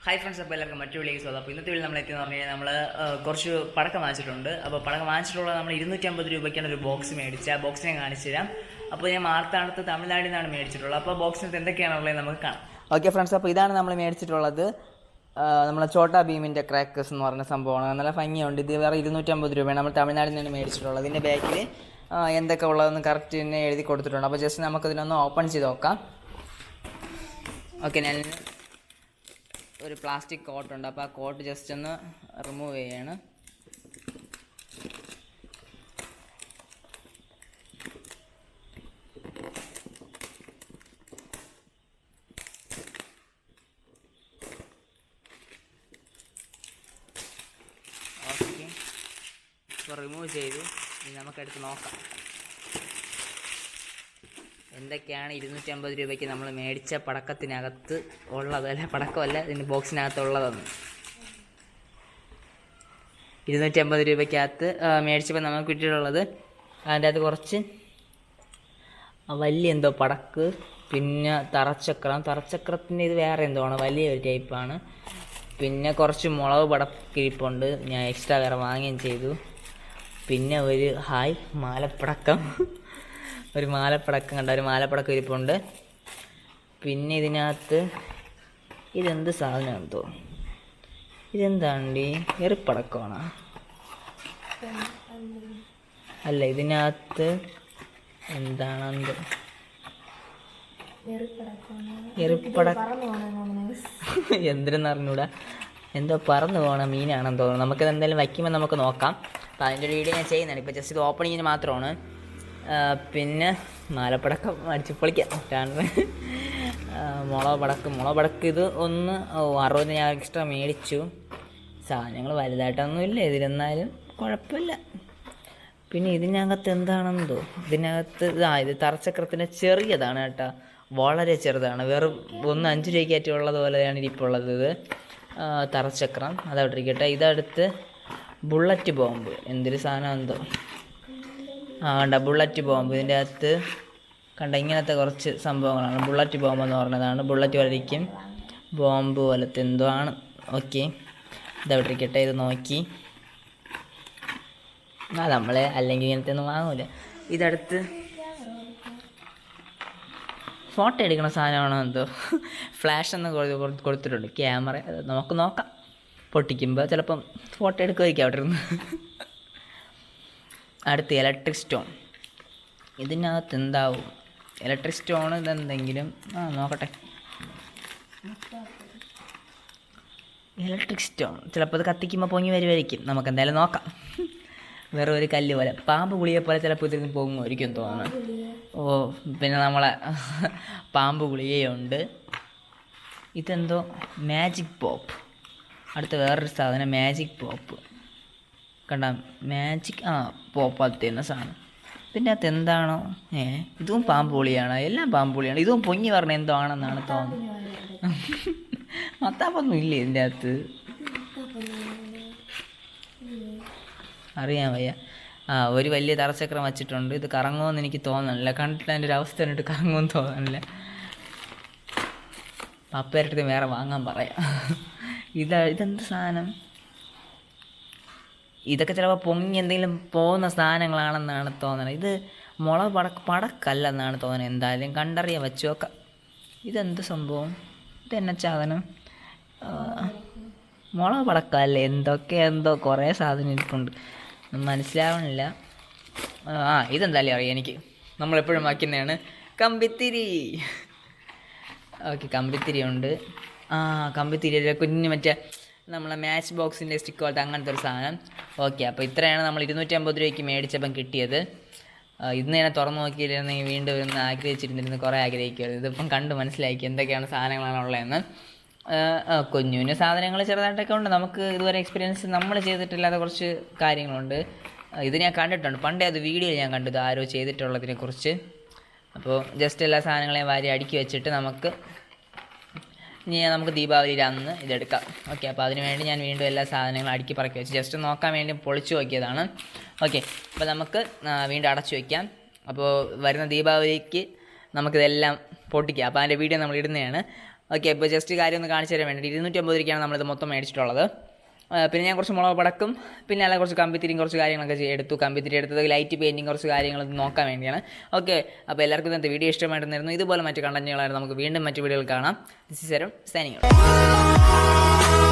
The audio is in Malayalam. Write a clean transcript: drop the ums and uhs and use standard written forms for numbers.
ഹായ് ഫ്രണ്ട്സ്, അപ്പോൾ എല്ലാവർക്കും മറ്റു വിളിക്ക് സ്വാഗതം. അപ്പോൾ ഇന്നത്തെ വീട്ടിൽ നമ്മൾ എത്തിയെന്ന് പറഞ്ഞു കഴിഞ്ഞാൽ നമ്മൾ കുറച്ച് പടക്കം വാങ്ങിച്ചിട്ടുണ്ട്. അപ്പോൾ പടക്കം വാങ്ങിച്ചിട്ടുള്ളത് നമ്മൾ 250 രൂപയ്ക്കാണ് ഒരു ബോക്സ് മേടിച്ചത്. ആ ബോക്സിനെ കാണിച്ചു തരാം. അപ്പോൾ ഞാൻ മാർത്താണത്ത് തമിഴ്നാട്ടിൽ നിന്നാണ് മേടിച്ചിട്ടുള്ളത്. അപ്പോൾ ബോക്സിനകത്ത് എന്തൊക്കെയാണുള്ളത് നമുക്ക് കാണാം. ഓക്കെ ഫ്രണ്ട്സ്, അപ്പോൾ ഇതാണ് നമ്മൾ മേടിച്ചിട്ടുള്ളത്. നമ്മളെ ചോട്ടാ ഭീമിൻ്റെ ക്രാക്കേഴ്സ് എന്ന് പറഞ്ഞ സംഭവമാണ്. നല്ല ഭംഗിയുണ്ട്. ഇത് വേറെ 250 രൂപയാണ്. നമ്മൾ തമിഴ്നാട്ടിൽ നിന്നാണ് മേടിച്ചിട്ടുള്ളത്. ഇതിൻ്റെ ബാക്കിൽ എന്തൊക്കെ ഉള്ളതെന്ന് കറക്റ്റ് തന്നെ എഴുതി കൊടുത്തിട്ടുണ്ട്. അപ്പോൾ ജസ്റ്റ് നമുക്കിതിനൊന്ന് ഓപ്പൺ ചെയ്ത് നോക്കാം. ഓക്കെ, ഞാൻ ഒരു പ്ലാസ്റ്റിക് കോട്ടുണ്ട്. അപ്പോൾ ആ കോട്ട് ജസ്റ്റ് ഒന്ന് റിമൂവ് ചെയ്യാണ്. ഓക്കെ, ഇപ്പോൾ റിമൂവ് ചെയ്തു. ഇനി നമുക്കെടുത്ത് നോക്കാം എന്തൊക്കെയാണ് 250 രൂപയ്ക്ക് നമ്മൾ മേടിച്ച പടക്കത്തിനകത്ത് ഉള്ളത്. അല്ല, പടക്കമല്ല, ഇതിന് ബോക്സിനകത്തുള്ളതെന്ന്. 250 രൂപയ്ക്കകത്ത് മേടിച്ചപ്പോൾ നമുക്ക് കിട്ടിയിട്ടുള്ളത് അതിൻ്റെ അകത്ത് കുറച്ച് വലിയ എന്തോ പടക്ക്, പിന്നെ തറച്ചക്രത്തിൻ്റെ ഇത് വേറെ എന്തോ ആണ്, വലിയൊരു ടൈപ്പാണ്. പിന്നെ കുറച്ച് മുളക് പടക്കിരിപ്പുണ്ട്, ഞാൻ എക്സ്ട്രാ വേറെ വാങ്ങുകയും ചെയ്തു. പിന്നെ ഒരു മാലപ്പടക്കം, ഒരു മാലപ്പടക്കം കണ്ട, ഒരു മാലപ്പടക്കം ഇരിപ്പുണ്ട്. പിന്നെ ഇതിനകത്ത് ഇതെന്ത് സാധനം എന്തോ, ഇതെന്താണ്ടി എറിപ്പടക്കമാണോ? അല്ല, ഇതിനകത്ത് എന്താണെന്തോ എന്തിനെന്ന് അറിഞ്ഞൂടാ, എന്തോ പറന്നു പോകണ മീനാണെന്ന് തോന്നുന്നു. നമുക്കിത് എന്തായാലും വയ്ക്കുമ്പോൾ നമുക്ക് നോക്കാം. അപ്പോൾ അതിൻ്റെ ഒരു വീഡിയോ ഞാൻ ചെയ്യുന്നതാണ്. ഇപ്പോൾ ജസ്റ്റ് ഇത് ഓപ്പണിങ്ങിന് മാത്രമാണ്. പിന്നെ മാലപ്പടക്കം അടിച്ച് പൊളിക്കാം. കാരണം മുളക് പടക്ക് ഇത് 60 ഞാൻ എക്സ്ട്രാ മേടിച്ചു. സാധനങ്ങൾ വലുതായിട്ടൊന്നുമില്ല ഇതിലെന്നാലും കുഴപ്പമില്ല. പിന്നെ ഇതിനകത്ത് എന്താണെന്തോ, ഇതിനകത്ത് ഇത് തറച്ചക്രത്തിൻ്റെ ചെറിയതാണ് കേട്ടോ, വളരെ ചെറുതാണ്. വെറും 5 രൂപയ്ക്കായിട്ടുള്ളത് പോലെയാണ് ഇരിപ്പുള്ളത്. ഇത് തറച്ചക്രം അതവിടെ ഇരിക്കട്ടെ. ഇതടുത്ത് ബുള്ളറ്റ് ബോംബ്, എന്തൊരു സാധനം എന്തോ കണ്ട, ബുള്ളറ്റ് ബോംബ്. ഇതിൻ്റെ അകത്ത് കണ്ട ഇങ്ങനത്തെ കുറച്ച് സംഭവങ്ങളാണ്. ബുള്ളറ്റ് ബോംബ് എന്ന് പറഞ്ഞതാണ്. ബുള്ളറ്റ് പോലിരിക്കും, ബോംബ് പോലത്തെ എന്തോ ആണ്. ഓക്കെ, ഇതവിടെ ഇരിക്കട്ടെ. ഇത് നോക്കി നമ്മൾ അല്ലെങ്കിൽ ഇങ്ങനത്തെ ഒന്നും വാങ്ങൂല. ഇതടുത്ത് ഫോട്ടോ എടുക്കണ സാധനമാണോ എന്തോ, ഫ്ലാഷ് എന്ന് കൊടുത്തിട്ടുണ്ട്. ക്യാമറ നമുക്ക് നോക്കാം. പൊട്ടിക്കുമ്പോൾ ചിലപ്പം ഫോട്ടോ എടുക്കുമായിരിക്കും അവിടെ ഇരുന്ന്. അടുത്ത് ഇലക്ട്രിക് സ്റ്റോൺ. ഇതിനകത്ത് എന്താവും? ഇലക്ട്രിക് സ്റ്റോൺ ഇതെന്തെങ്കിലും നോക്കട്ടെ. ഇലക്ട്രിക് സ്റ്റോൺ ചിലപ്പോൾ ഇത് കത്തിക്കുമ്പോൾ പൊങ്ങി വരുമായിരിക്കും. നമുക്ക് എന്തായാലും നോക്കാം. വേറെ ഒരു കല്ല് പോലെ, പാമ്പ് ഗുളിയെ പോലെ ചിലപ്പോൾ ഇതിൽ നിന്ന് പൊങ്ങുമായിരിക്കും തോന്നുന്നു. പിന്നെ നമ്മളെ പാമ്പ് ഗുളികയുണ്ട്. ഇതെന്തോ മാജിക് പോപ്പ്. അടുത്ത വേറൊരു സാധനം മാജിക് പോപ്പ് കണ്ട, മാജിക് പോപ്പത്ത് എന്ന സാധനം. ഇതിൻ്റെ അകത്ത് എന്താണോ? ഇതും പാമ്പ് പുളിയാണ്, എല്ലാം പാമ്പ് പുളിയാണ്. ഇതും പൊങ്ങി പറഞ്ഞ എന്തോ ആണെന്നാണ് തോന്നുന്നത്. മത്താപ്പൊന്നും ഇല്ലേ ഇതിൻ്റെ അകത്ത്? അറിയാൻ വയ്യ. ഒരു വലിയ തറച്ചക്രം വച്ചിട്ടുണ്ട്. ഇത് കറങ്ങുമെന്ന് എനിക്ക് തോന്നണില്ല. കണ്ടിട്ട് അതിൻ്റെ ഒരു അവസ്ഥ കണ്ടിട്ട് കറങ്ങുമെന്ന് തോന്നണില്ല. പപ്പേരടുത്ത് വേറെ വാങ്ങാൻ പറയാം. ഇതെന്ത് സാധനം? ഇതൊക്കെ ചിലപ്പോൾ പൊങ്ങി എന്തെങ്കിലും പോകുന്ന സാധനങ്ങളാണെന്നാണ് തോന്നുന്നത്. ഇത് മുളക് പടക്കല്ലെന്നാണ് തോന്നുന്നത്. എന്തായാലും കണ്ടറിയാൻ വെച്ച് നോക്കാം. ഇതെന്ത് സംഭവം? ഇതെന്നെ സാധനം? മുളക് പടക്കമല്ലേ? എന്തോ കുറേ സാധനം ഇരിപ്പുണ്ട്, മനസ്സിലാവണില്ല. ഇതെന്തായാലും അറിയാം എനിക്ക്. നമ്മളെപ്പോഴും വയ്ക്കുന്നതാണ് കമ്പിത്തിരി. ഓക്കെ, കമ്പിത്തിരി ഉണ്ട്. കമ്പിത്തിരി കുഞ്ഞ് മറ്റേ നമ്മളെ മാച്ച് ബോക്സിൻ്റെ സ്റ്റിക്ക് പോലത്തെ അങ്ങനത്തെ ഒരു സാധനം. ഓക്കെ, അപ്പോൾ ഇത്രയാണ് നമ്മൾ 250 രൂപയ്ക്ക് മേടിച്ചപ്പം കിട്ടിയത്. ഇന്ന് തന്നെ തുറന്നു നോക്കിയിരുന്നെങ്കിൽ വീണ്ടും ഒന്ന് ആഗ്രഹിച്ചിരുന്നിരുന്നു, കുറേ ആഗ്രഹിക്കുമായിരുന്നു. ഇതിപ്പം കണ്ട് മനസ്സിലാക്കി എന്തൊക്കെയാണ് സാധനങ്ങളാണ് ഉള്ളതെന്ന്. കുഞ്ഞുവിന് സാധനങ്ങൾ ചെറുതായിട്ടൊക്കെ ഉണ്ട്. നമുക്ക് ഇതുവരെ എക്സ്പീരിയൻസ് നമ്മൾ ചെയ്തിട്ടില്ലാത്ത കുറച്ച് കാര്യങ്ങളുണ്ട്. ഇത് ഞാൻ കണ്ടിട്ടുണ്ട് പണ്ടേ, അത് വീഡിയോയിൽ ഞാൻ കണ്ടത് ആരോ ചെയ്തിട്ടുള്ളതിനെക്കുറിച്ച്. അപ്പോൾ ജസ്റ്റ് എല്ലാ സാധനങ്ങളെയും വാരി അടുക്കി വെച്ചിട്ട് നമുക്ക് ദീപാവലിയുടെ അന്ന് ഇതെടുക്കാം. ഓക്കെ, അപ്പോൾ അതിന് വേണ്ടി ഞാൻ വീണ്ടും എല്ലാ സാധനങ്ങളും അടുക്കി പറക്കി വെച്ച് ജസ്റ്റ് നോക്കാൻ വേണ്ടി പൊളിച്ചു നോക്കിയതാണ്. ഓക്കെ, അപ്പോൾ നമുക്ക് വീണ്ടും അടച്ചു വയ്ക്കാം. അപ്പോൾ വരുന്ന ദീപാവലിക്ക് നമുക്കിതെല്ലാം പൊട്ടിക്കാം. അപ്പോൾ അതിൻ്റെ വീഡിയോ നമ്മൾ ഇടുന്നതാണ്. ഓക്കെ, ഇപ്പോൾ ജസ്റ്റ് കാര്യം ഒന്ന് കാണിച്ചു തരാൻ വേണ്ടി 250 രൂപയ്ക്കാണ് നമ്മളിത് മൊത്തം മേടിച്ചിട്ടുള്ളത്. പിന്നെ ഞാൻ കുറച്ച് മുളക് പടക്കും, പിന്നെ അല്ല കുറച്ച് കമ്പിത്തിരിയും കുറച്ച് കാര്യങ്ങളൊക്കെ എടുത്തു. കമ്പിത്തിരി എടുത്തത് ലൈറ്റ് പെയിൻറ്റിങ് കുറച്ച് കാര്യങ്ങൾ നോക്കാൻ വേണ്ടിയാണ്. ഓക്കെ, അപ്പോൾ എല്ലാവർക്കും ഇന്നത്തെ വീഡിയോ ഇഷ്ടമായിട്ടുണ്ടായിരുന്നു. ഇതുപോലെ മറ്റു കണ്ടന്റുകളായിരുന്നു. നമുക്ക് വീണ്ടും മറ്റു വീഡിയോകൾ കാണാം. This is signing out.